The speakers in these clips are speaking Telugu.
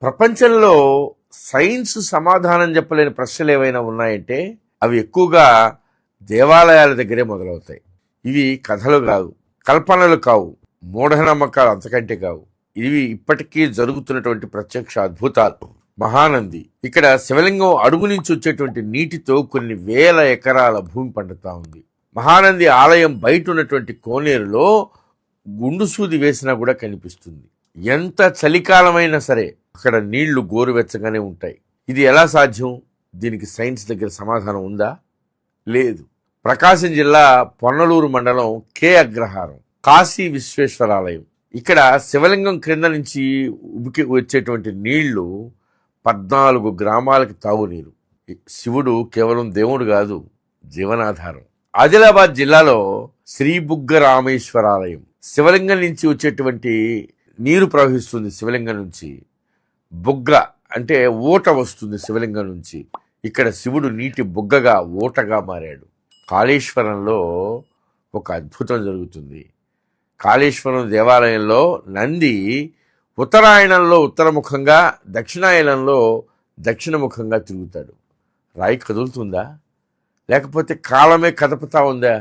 ప్రపంచంలో సైన్స్ సమాధానం చెప్పలేని ప్రశ్నలు ఏవైనా ఉన్నాయంటే అవి ఎక్కువగా దేవాలయాల దగ్గరే మొదలవుతాయి. ఇవి కథలు కావు, కల్పనలు కావు, మూఢనమ్మకాలు అంతకంటే కావు. ఇవి ఇప్పటికీ జరుగుతున్నటువంటి ప్రత్యక్ష అద్భుతాలు. మహానంది ఇక్కడ శివలింగం అడుగు నుంచి వచ్చేటువంటి నీటితో కొన్ని వేల ఎకరాల భూమి పండుతా ఉంది. మహానంది ఆలయం బయట ఉన్నటువంటి కోనేరులో గుండు సూది వేసినా కూడా కనిపిస్తుంది. ఎంత చలికాలమైనా సరే అక్కడ నీళ్లు గోరువెచ్చగానే ఉంటాయి. ఇది ఎలా సాధ్యం? దీనికి సైన్స్ దగ్గర సమాధానం ఉందా? లేదు. ప్రకాశం జిల్లా పొన్నలూరు మండలం కే అగ్రహారం కాశీ విశ్వేశ్వరాలయం. ఇక్కడ శివలింగం క్రింద నుంచి ఉబికి వచ్చేటువంటి నీళ్లు 14 గ్రామాలకి తాగునీరు. శివుడు కేవలం దేవుడు కాదు, జీవనాధారం. ఆదిలాబాద్ జిల్లాలో శ్రీ బుగ్గ రామేశ్వరాలయం. శివలింగం నుంచి వచ్చేటువంటి నీరు ప్రవహిస్తుంది. శివలింగం నుంచి బుగ్గ అంటే ఊట వస్తుంది. శివలింగం నుంచి ఇక్కడ శివుడు నీటి బుగ్గగా ఊటగా మారాడు. కాళేశ్వరంలో ఒక అద్భుతం జరుగుతుంది. కాళేశ్వరం దేవాలయంలో నంది ఉత్తరాయణంలో ఉత్తరముఖంగా, దక్షిణాయనంలో దక్షిణముఖంగా తిరుగుతాడు. రాయి కదులుతుందా, లేకపోతే కాలమే కదపుతా ఉందా?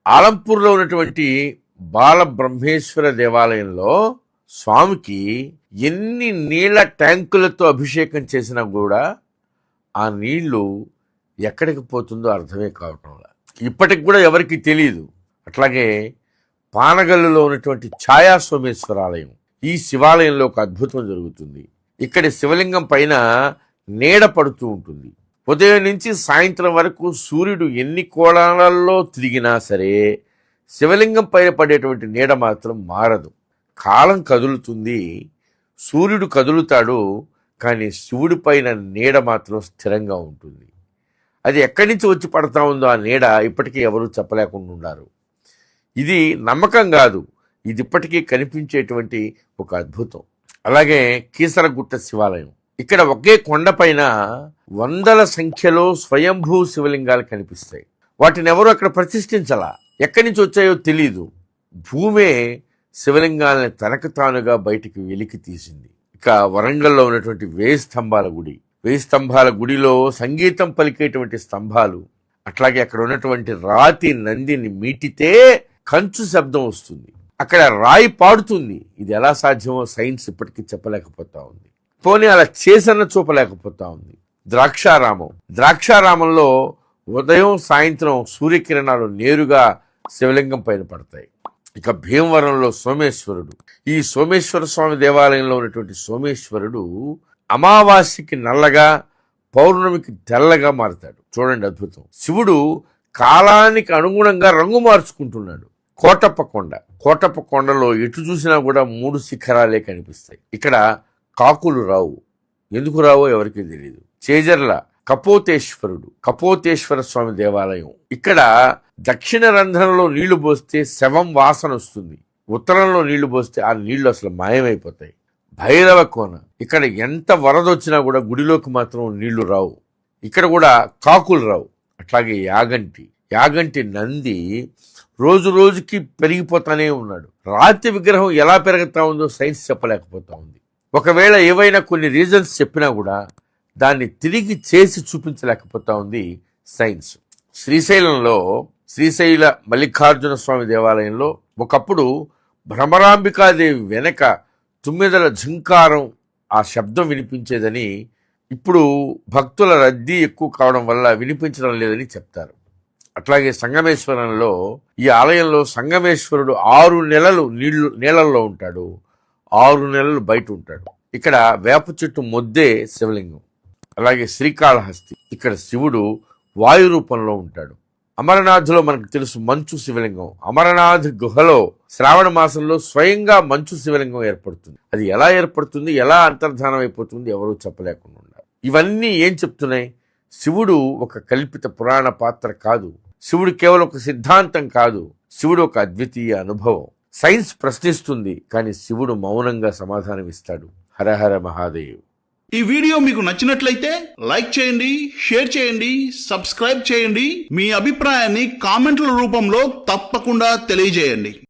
ఆలంపూర్లో ఉన్నటువంటి బాలబ్రహ్మేశ్వర దేవాలయంలో స్వామికి ఎన్ని నీళ్ల ట్యాంకులతో అభిషేకం చేసినా కూడా ఆ నీళ్లు ఎక్కడికి పోతుందో అర్థమే కావటంలా. ఇప్పటికి కూడా ఎవరికి తెలియదు. అట్లాగే పానగల్లులో ఉన్నటువంటి ఛాయా సోమేశ్వరాలయం. ఈ శివాలయంలో ఒక అద్భుతం జరుగుతుంది. ఇక్కడి శివలింగం పైన నీడ పడుతూ ఉంటుంది. ఉదయం నుంచి సాయంత్రం వరకు సూర్యుడు ఎన్ని కోణాలలో తిరిగినా సరే శివలింగం పైన పడేటువంటి నీడ మాత్రం మారదు. కాలం కదులుతుంది, సూర్యుడు కదులుతాడు, కానీ శివుడి పైన నీడ మాత్రం స్థిరంగా ఉంటుంది. అది ఎక్కడి నుంచి వచ్చి పడతా ఉందో ఆ నీడ ఇప్పటికీ ఎవరూ చెప్పలేకుండా ఉన్నారు. ఇది నమ్మకం కాదు, ఇది ఇప్పటికీ కనిపించేటువంటి ఒక అద్భుతం. అలాగే కీసరగుట్ట శివాలయం. ఇక్కడ ఒకే కొండపైన వందల సంఖ్యలో స్వయంభూ శివలింగాలు కనిపిస్తాయి. వాటిని ఎవరు అక్కడ ప్రతిష్ఠించాలా, ఎక్కడి నుంచి వచ్చాయో తెలీదు. భూమే శివలింగాలని తనకు తానుగా బయటికి వెలికి తీసింది. ఇక వరంగల్లో ఉన్నటువంటి 1000 స్తంభాల గుడి. 1000 స్తంభాల గుడిలో సంగీతం పలికేటువంటి స్తంభాలు. అట్లాగే అక్కడ ఉన్నటువంటి రాతి నందిని మీటితే కంచు శబ్దం వస్తుంది. అక్కడ రాయి పాడుతుంది. ఇది ఎలా సాధ్యమో సైన్స్ ఇప్పటికీ చెప్పలేకపోతా ఉంది. పోనీ అలా చేసన్న చూపలేకపోతా ఉంది. ద్రాక్షారామంలో ఉదయం సాయంత్రం సూర్యకిరణాలు నేరుగా శివలింగం పైన పడతాయి. ఇక భీమవరంలో సోమేశ్వరుడు. ఈ సోమేశ్వర స్వామి దేవాలయంలో ఉన్నటువంటి సోమేశ్వరుడు అమావాస్యకి నల్లగా, పౌర్ణమికి తెల్లగా మారుతాడు. చూడండి అద్భుతం. శివుడు కాలానికి అనుగుణంగా రంగు మార్చుకుంటున్నాడు. కోటప్ప కొండలో ఎటు చూసినా కూడా 3 శిఖరాలే కనిపిస్తాయి. ఇక్కడ కాకులు రావు. ఎందుకు రావో ఎవరికీ తెలియదు. చేజర్ల కపోతేశ్వర స్వామి దేవాలయం. ఇక్కడ దక్షిణ రంధ్రంలో నీళ్లు పోస్తే శవం వాసన వస్తుంది. ఉత్తరంలో నీళ్లు పోస్తే ఆ నీళ్లు అసలు మాయమైపోతాయి. భైరవ కోన. ఇక్కడ ఎంత వరద వచ్చినా కూడా గుడిలోకి మాత్రం నీళ్లు రావు. ఇక్కడ కూడా కాకులు రావు. అట్లాగే యాగంటి నంది రోజు రోజుకి పెరిగిపోతానే ఉన్నాడు. రాతి విగ్రహం ఎలా పెరుగుతా ఉందో సైన్స్ చెప్పలేకపోతా ఉంది. ఒకవేళ ఏవైనా కొన్ని రీజన్స్ చెప్పినా కూడా దాన్ని తిరిగి చేసి చూపించలేకపోతా ఉంది సైన్స్. శ్రీశైల మల్లికార్జున స్వామి దేవాలయంలో ఒకప్పుడు భ్రమరాంబికాదేవి వెనక 9 ఝంకారం ఆ శబ్దం వినిపించేదని, ఇప్పుడు భక్తుల రద్దీ ఎక్కువ కావడం వల్ల వినిపించడం లేదని చెప్తారు. అట్లాగే సంగమేశ్వరంలో ఈ ఆలయంలో సంగమేశ్వరుడు 6 నెలలు నీళ్లలో ఉంటాడు, 6 నెలలు బయట ఉంటాడు. ఇక్కడ వేప చెట్టు మొద్దే శివలింగం. అలాగే శ్రీకాళహస్తి. ఇక్కడ శివుడు వాయు రూపంలో ఉంటాడు. అమరనాథ్లో మనకు తెలుసు మంచు శివలింగం. అమరనాథ్ గుహలో శ్రావణ మాసంలో స్వయంగా మంచు శివలింగం ఏర్పడుతుంది. అది ఎలా ఏర్పడుతుంది, ఎలా అంతర్ధానం అయిపోతుంది ఎవరూ చెప్పలేకుండా ఉన్నారు. ఇవన్నీ ఏం చెప్తున్నాయి? శివుడు ఒక కల్పిత పురాణ పాత్ర కాదు. శివుడు కేవలం ఒక సిద్ధాంతం కాదు. శివుడు ఒక అద్వితీయ అనుభవం. సైన్స్ ప్రశ్నిస్తుంది, కానీ శివుడు మౌనంగా సమాధానం ఇస్తాడు. హర హర మహాదేవ్. ఈ వీడియో మీకు నచ్చినట్లయితే లైక్ చేయండి, షేర్ చేయండి, సబ్స్క్రైబ్ చేయండి. మీ అభిప్రాయాన్ని కామెంట్ల రూపంలో తప్పకుండా తెలియజేయండి.